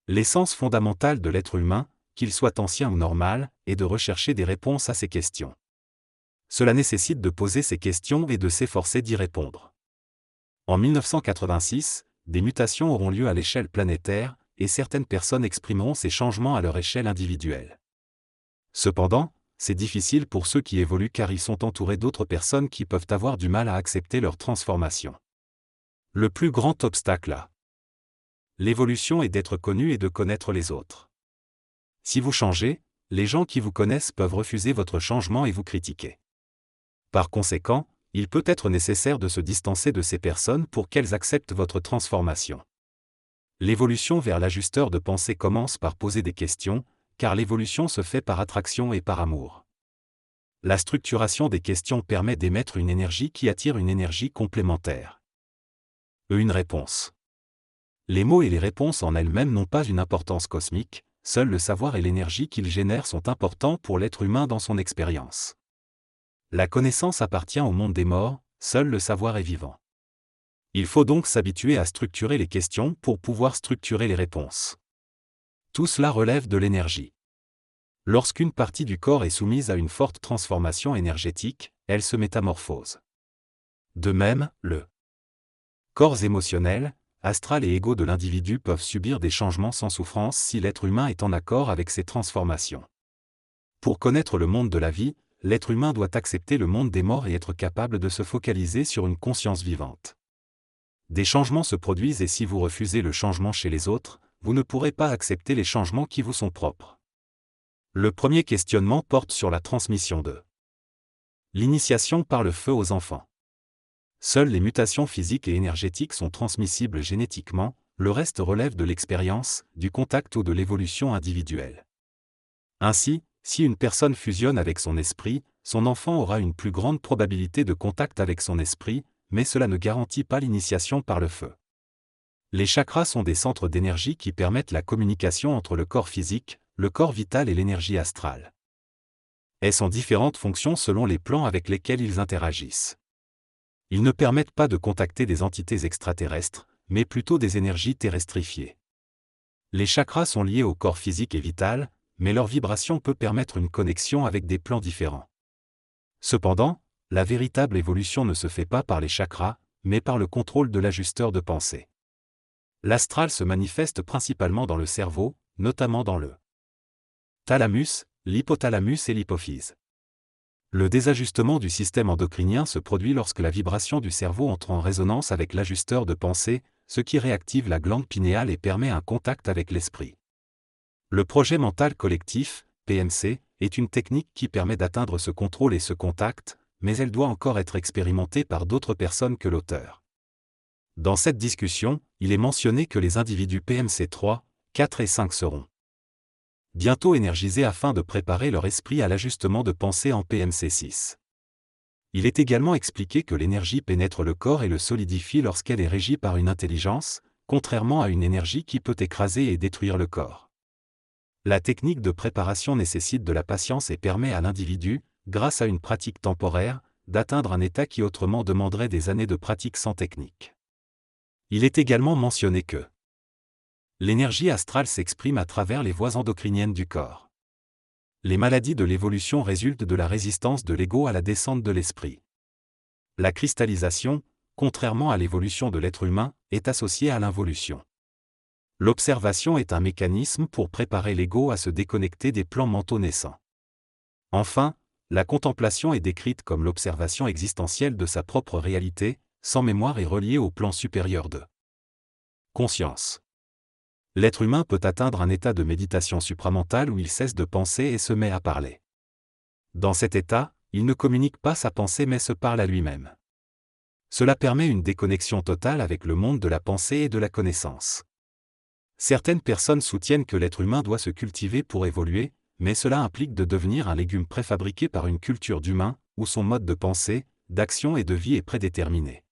L'essence fondamentale de l'être humain, qu'il soit ancien ou normal, est de rechercher des réponses à ces questions. Cela nécessite de poser ces questions et de s'efforcer d'y répondre. En 1986, des mutations auront lieu à l'échelle planétaire, et certaines personnes exprimeront ces changements à leur échelle individuelle. Cependant, c'est difficile pour ceux qui évoluent car ils sont entourés d'autres personnes qui peuvent avoir du mal à accepter leur transformation. Le plus grand obstacle à l'évolution est d'être connu et de connaître les autres. Si vous changez, les gens qui vous connaissent peuvent refuser votre changement et vous critiquer. Par conséquent, il peut être nécessaire de se distancer de ces personnes pour qu'elles acceptent votre transformation. L'évolution vers l'ajusteur de pensée commence par poser des questions, car l'évolution se fait par attraction et par amour. La structuration des questions permet d'émettre une énergie qui attire une énergie complémentaire. Une réponse. Les mots et les réponses en elles-mêmes n'ont pas une importance cosmique, seul le savoir et l'énergie qu'ils génèrent sont importants pour l'être humain dans son expérience. La connaissance appartient au monde des morts, seul le savoir est vivant. Il faut donc s'habituer à structurer les questions pour pouvoir structurer les réponses. Tout cela relève de l'énergie. Lorsqu'une partie du corps est soumise à une forte transformation énergétique, elle se métamorphose. De même, le corps émotionnel, astral et égaux de l'individu peuvent subir des changements sans souffrance si l'être humain est en accord avec ces transformations. Pour connaître le monde de la vie, l'être humain doit accepter le monde des morts et être capable de se focaliser sur une conscience vivante. Des changements se produisent et si vous refusez le changement chez les autres, vous ne pourrez pas accepter les changements qui vous sont propres. Le premier questionnement porte sur la transmission de l'initiation par le feu aux enfants. Seules les mutations physiques et énergétiques sont transmissibles génétiquement, le reste relève de l'expérience, du contact ou de l'évolution individuelle. Ainsi, si une personne fusionne avec son esprit, son enfant aura une plus grande probabilité de contact avec son esprit, mais cela ne garantit pas l'initiation par le feu. Les chakras sont des centres d'énergie qui permettent la communication entre le corps physique, le corps vital et l'énergie astrale. Elles ont différentes fonctions selon les plans avec lesquels ils interagissent. Ils ne permettent pas de contacter des entités extraterrestres, mais plutôt des énergies terrestrifiées. Les chakras sont liés au corps physique et vital, mais leur vibration peut permettre une connexion avec des plans différents. Cependant, la véritable évolution ne se fait pas par les chakras, mais par le contrôle de l'ajusteur de pensée. L'astral se manifeste principalement dans le cerveau, notamment dans le thalamus, l'hypothalamus et l'hypophyse. Le désajustement du système endocrinien se produit lorsque la vibration du cerveau entre en résonance avec l'ajusteur de pensée, ce qui réactive la glande pinéale et permet un contact avec l'esprit. Le projet mental collectif, PMC, est une technique qui permet d'atteindre ce contrôle et ce contact, mais elle doit encore être expérimentée par d'autres personnes que l'auteur. Dans cette discussion, il est mentionné que les individus PMC 3, 4 et 5 seront bientôt énergisés afin de préparer leur esprit à l'ajustement de pensée en PMC 6. Il est également expliqué que l'énergie pénètre le corps et le solidifie lorsqu'elle est régie par une intelligence, contrairement à une énergie qui peut écraser et détruire le corps. La technique de préparation nécessite de la patience et permet à l'individu, grâce à une pratique temporaire, d'atteindre un état qui autrement demanderait des années de pratique sans technique. Il est également mentionné que l'énergie astrale s'exprime à travers les voies endocriniennes du corps. Les maladies de l'évolution résultent de la résistance de l'ego à la descente de l'esprit. La cristallisation, contrairement à l'évolution de l'être humain, est associée à l'involution. L'observation est un mécanisme pour préparer l'ego à se déconnecter des plans mentaux naissants. Enfin, la contemplation est décrite comme l'observation existentielle de sa propre réalité, sans mémoire et reliée au plan supérieur de conscience. L'être humain peut atteindre un état de méditation supramentale où il cesse de penser et se met à parler. Dans cet état, il ne communique pas sa pensée mais se parle à lui-même. Cela permet une déconnexion totale avec le monde de la pensée et de la connaissance. Certaines personnes soutiennent que l'être humain doit se cultiver pour évoluer, mais cela implique de devenir un légume préfabriqué par une culture d'humain, où son mode de pensée, d'action et de vie est prédéterminé.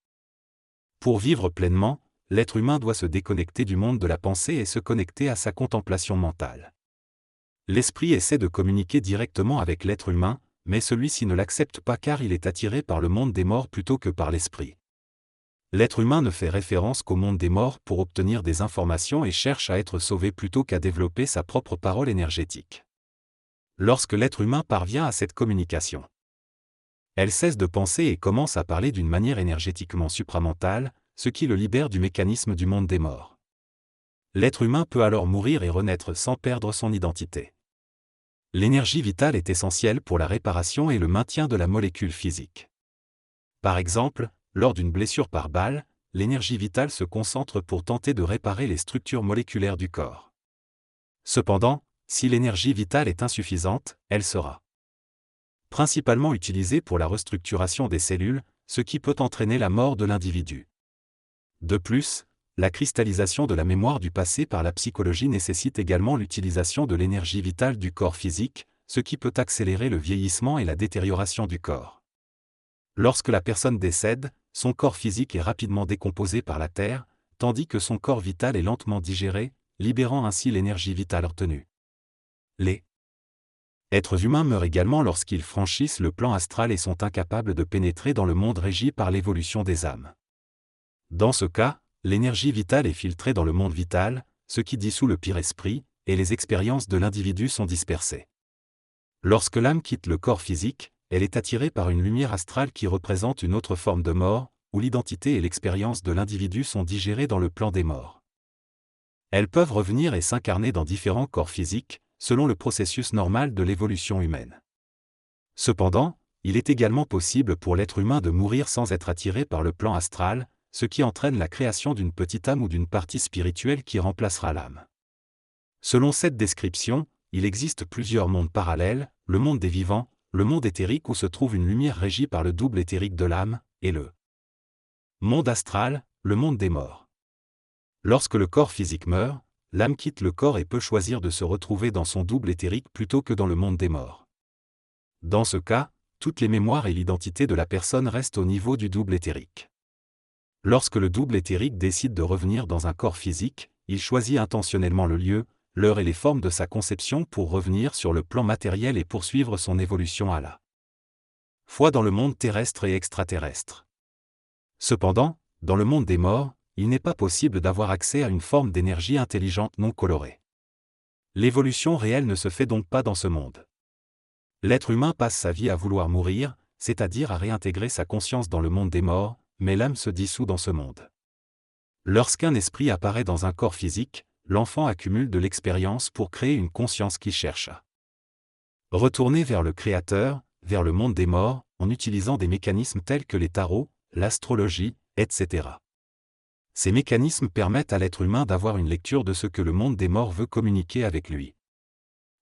Pour vivre pleinement, l'être humain doit se déconnecter du monde de la pensée et se connecter à sa contemplation mentale. L'esprit essaie de communiquer directement avec l'être humain, mais celui-ci ne l'accepte pas car il est attiré par le monde des morts plutôt que par l'esprit. L'être humain ne fait référence qu'au monde des morts pour obtenir des informations et cherche à être sauvé plutôt qu'à développer sa propre parole énergétique. Lorsque l'être humain parvient à cette communication, elle cesse de penser et commence à parler d'une manière énergétiquement supramentale, ce qui le libère du mécanisme du monde des morts. L'être humain peut alors mourir et renaître sans perdre son identité. L'énergie vitale est essentielle pour la réparation et le maintien de la molécule physique. Par exemple, lors d'une blessure par balle, l'énergie vitale se concentre pour tenter de réparer les structures moléculaires du corps. Cependant, si l'énergie vitale est insuffisante, elle sera principalement utilisée pour la restructuration des cellules, ce qui peut entraîner la mort de l'individu. De plus, la cristallisation de la mémoire du passé par la psychologie nécessite également l'utilisation de l'énergie vitale du corps physique, ce qui peut accélérer le vieillissement et la détérioration du corps. Lorsque la personne décède, son corps physique est rapidement décomposé par la terre, tandis que son corps vital est lentement digéré, libérant ainsi l'énergie vitale retenue. Les êtres humains meurent également lorsqu'ils franchissent le plan astral et sont incapables de pénétrer dans le monde régi par l'évolution des âmes. Dans ce cas, l'énergie vitale est filtrée dans le monde vital, ce qui dissout le pire esprit, et les expériences de l'individu sont dispersées. Lorsque l'âme quitte le corps physique, elle est attirée par une lumière astrale qui représente une autre forme de mort, où l'identité et l'expérience de l'individu sont digérées dans le plan des morts. Elles peuvent revenir et s'incarner dans différents corps physiques, selon le processus normal de l'évolution humaine. Cependant, il est également possible pour l'être humain de mourir sans être attiré par le plan astral, ce qui entraîne la création d'une petite âme ou d'une partie spirituelle qui remplacera l'âme. Selon cette description, il existe plusieurs mondes parallèles, le monde des vivants, le monde éthérique où se trouve une lumière régie par le double éthérique de l'âme, et le monde astral, le monde des morts. Lorsque le corps physique meurt, l'âme quitte le corps et peut choisir de se retrouver dans son double éthérique plutôt que dans le monde des morts. Dans ce cas, toutes les mémoires et l'identité de la personne restent au niveau du double éthérique. Lorsque le double éthérique décide de revenir dans un corps physique, il choisit intentionnellement le lieu, l'heure et les formes de sa conception pour revenir sur le plan matériel et poursuivre son évolution à la fois dans le monde terrestre et extraterrestre. Cependant, dans le monde des morts, il n'est pas possible d'avoir accès à une forme d'énergie intelligente non colorée. L'évolution réelle ne se fait donc pas dans ce monde. L'être humain passe sa vie à vouloir mourir, c'est-à-dire à réintégrer sa conscience dans le monde des morts, mais l'âme se dissout dans ce monde. Lorsqu'un esprit apparaît dans un corps physique, l'enfant accumule de l'expérience pour créer une conscience qui cherche à retourner vers le Créateur, vers le monde des morts, en utilisant des mécanismes tels que les tarots, l'astrologie, etc. Ces mécanismes permettent à l'être humain d'avoir une lecture de ce que le monde des morts veut communiquer avec lui.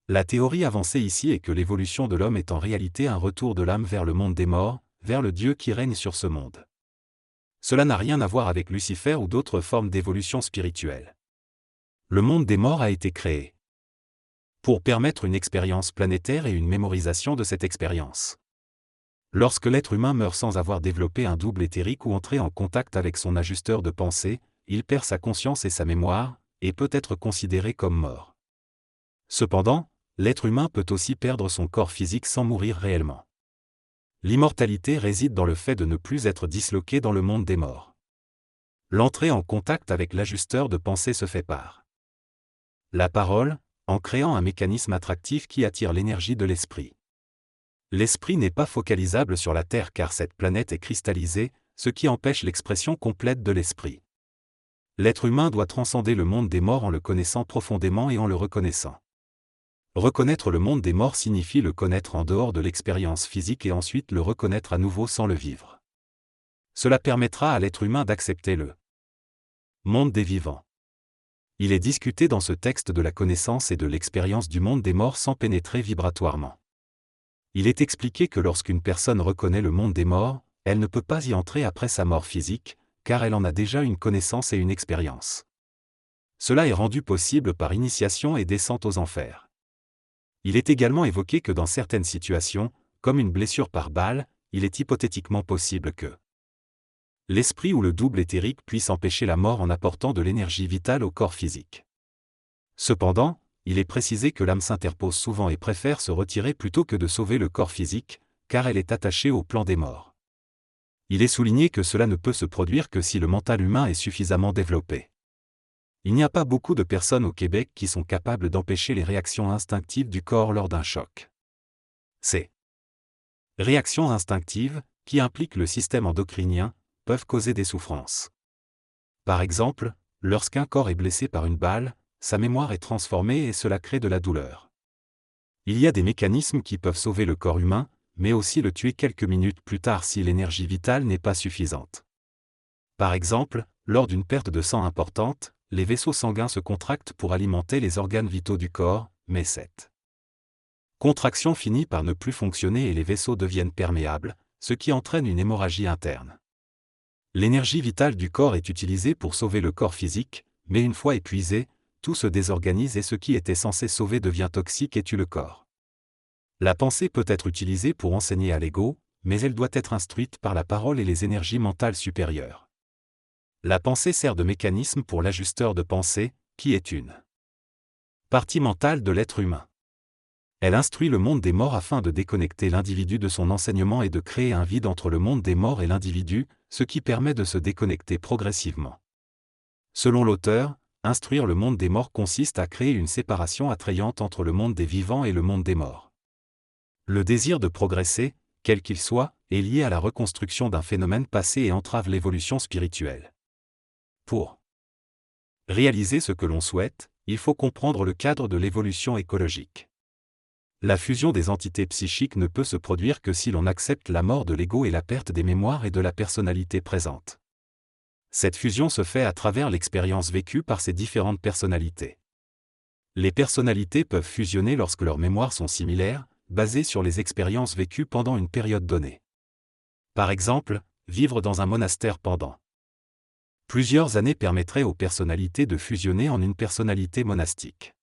La théorie avancée ici est que l'évolution de l'homme est en réalité un retour de l'âme vers le monde des morts, vers le Dieu qui règne sur ce monde. Cela n'a rien à voir avec Lucifer ou d'autres formes d'évolution spirituelle. Le monde des morts a été créé pour permettre une expérience planétaire et une mémorisation de cette expérience. Lorsque l'être humain meurt sans avoir développé un double éthérique ou entré en contact avec son ajusteur de pensée, il perd sa conscience et sa mémoire, et peut être considéré comme mort. Cependant, l'être humain peut aussi perdre son corps physique sans mourir réellement. L'immortalité réside dans le fait de ne plus être disloqué dans le monde des morts. L'entrée en contact avec l'ajusteur de pensée se fait par la parole, en créant un mécanisme attractif qui attire l'énergie de l'esprit. L'esprit n'est pas focalisable sur la Terre car cette planète est cristallisée, ce qui empêche l'expression complète de l'esprit. L'être humain doit transcender le monde des morts en le connaissant profondément et en le reconnaissant. Reconnaître le monde des morts signifie le connaître en dehors de l'expérience physique et ensuite le reconnaître à nouveau sans le vivre. Cela permettra à l'être humain d'accepter le monde des vivants. Il est discuté dans ce texte de la connaissance et de l'expérience du monde des morts sans pénétrer vibratoirement. Il est expliqué que lorsqu'une personne reconnaît le monde des morts, elle ne peut pas y entrer après sa mort physique, car elle en a déjà une connaissance et une expérience. Cela est rendu possible par initiation et descente aux enfers. Il est également évoqué que dans certaines situations, comme une blessure par balle, il est hypothétiquement possible que l'esprit ou le double éthérique puisse empêcher la mort en apportant de l'énergie vitale au corps physique. Cependant, il est précisé que l'âme s'interpose souvent et préfère se retirer plutôt que de sauver le corps physique, car elle est attachée au plan des morts. Il est souligné que cela ne peut se produire que si le mental humain est suffisamment développé. Il n'y a pas beaucoup de personnes au Québec qui sont capables d'empêcher les réactions instinctives du corps lors d'un choc. Ces réactions instinctives, qui impliquent le système endocrinien, peuvent causer des souffrances. Par exemple, lorsqu'un corps est blessé par une balle, sa mémoire est transformée et cela crée de la douleur. Il y a des mécanismes qui peuvent sauver le corps humain, mais aussi le tuer quelques minutes plus tard si l'énergie vitale n'est pas suffisante. Par exemple, lors d'une perte de sang importante, les vaisseaux sanguins se contractent pour alimenter les organes vitaux du corps, mais cette contraction finit par ne plus fonctionner et les vaisseaux deviennent perméables, ce qui entraîne une hémorragie interne. L'énergie vitale du corps est utilisée pour sauver le corps physique, mais une fois épuisé, tout se désorganise et ce qui était censé sauver devient toxique et tue le corps. La pensée peut être utilisée pour enseigner à l'ego, mais elle doit être instruite par la parole et les énergies mentales supérieures. La pensée sert de mécanisme pour l'ajusteur de pensée, qui est une partie mentale de l'être humain. Elle instruit le monde des morts afin de déconnecter l'individu de son enseignement et de créer un vide entre le monde des morts et l'individu, ce qui permet de se déconnecter progressivement. Selon l'auteur, instruire le monde des morts consiste à créer une séparation attrayante entre le monde des vivants et le monde des morts. Le désir de progresser, quel qu'il soit, est lié à la reconstruction d'un phénomène passé et entrave l'évolution spirituelle. Pour réaliser ce que l'on souhaite, il faut comprendre le cadre de l'évolution écologique. La fusion des entités psychiques ne peut se produire que si l'on accepte la mort de l'ego et la perte des mémoires et de la personnalité présente. Cette fusion se fait à travers l'expérience vécue par ces différentes personnalités. Les personnalités peuvent fusionner lorsque leurs mémoires sont similaires, basées sur les expériences vécues pendant une période donnée. Par exemple, vivre dans un monastère pendant plusieurs années permettrait aux personnalités de fusionner en une personnalité monastique.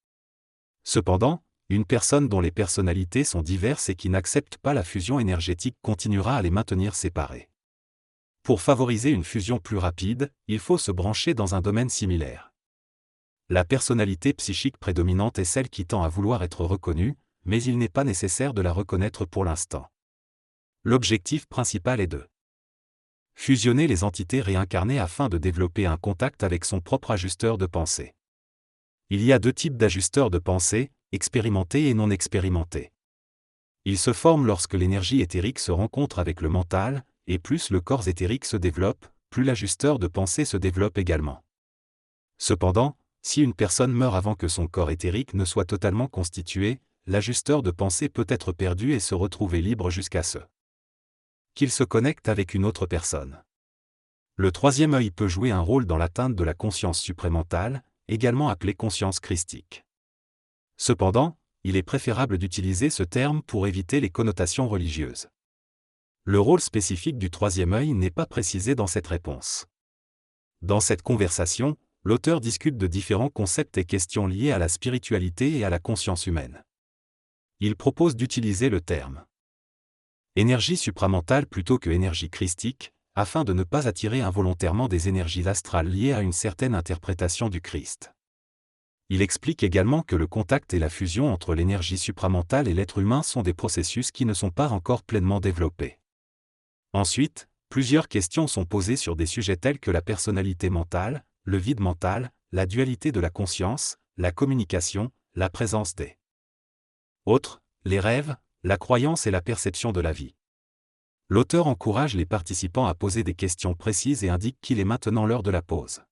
Cependant, une personne dont les personnalités sont diverses et qui n'accepte pas la fusion énergétique continuera à les maintenir séparées. Pour favoriser une fusion plus rapide, il faut se brancher dans un domaine similaire. La personnalité psychique prédominante est celle qui tend à vouloir être reconnue, mais il n'est pas nécessaire de la reconnaître pour l'instant. L'objectif principal est de fusionner les entités réincarnées afin de développer un contact avec son propre ajusteur de pensée. Il y a deux types d'ajusteurs de pensée, expérimentés et non expérimentés. Ils se forment lorsque l'énergie éthérique se rencontre avec le mental, et plus le corps éthérique se développe, plus l'ajusteur de pensée se développe également. Cependant, si une personne meurt avant que son corps éthérique ne soit totalement constitué, l'ajusteur de pensée peut être perdu et se retrouver libre jusqu'à ce qu'il se connecte avec une autre personne. Le troisième œil peut jouer un rôle dans l'atteinte de la conscience supramentale, également appelée conscience christique. Cependant, il est préférable d'utiliser ce terme pour éviter les connotations religieuses. Le rôle spécifique du troisième œil n'est pas précisé dans cette réponse. Dans cette conversation, l'auteur discute de différents concepts et questions liés à la spiritualité et à la conscience humaine. Il propose d'utiliser le terme énergie supramentale plutôt que énergie christique, afin de ne pas attirer involontairement des énergies astrales liées à une certaine interprétation du Christ. Il explique également que le contact et la fusion entre l'énergie supramentale et l'être humain sont des processus qui ne sont pas encore pleinement développés. Ensuite, plusieurs questions sont posées sur des sujets tels que la personnalité mentale, le vide mental, la dualité de la conscience, la communication, la présence des autres, les rêves, la croyance et la perception de la vie. L'auteur encourage les participants à poser des questions précises et indique qu'il est maintenant l'heure de la pause.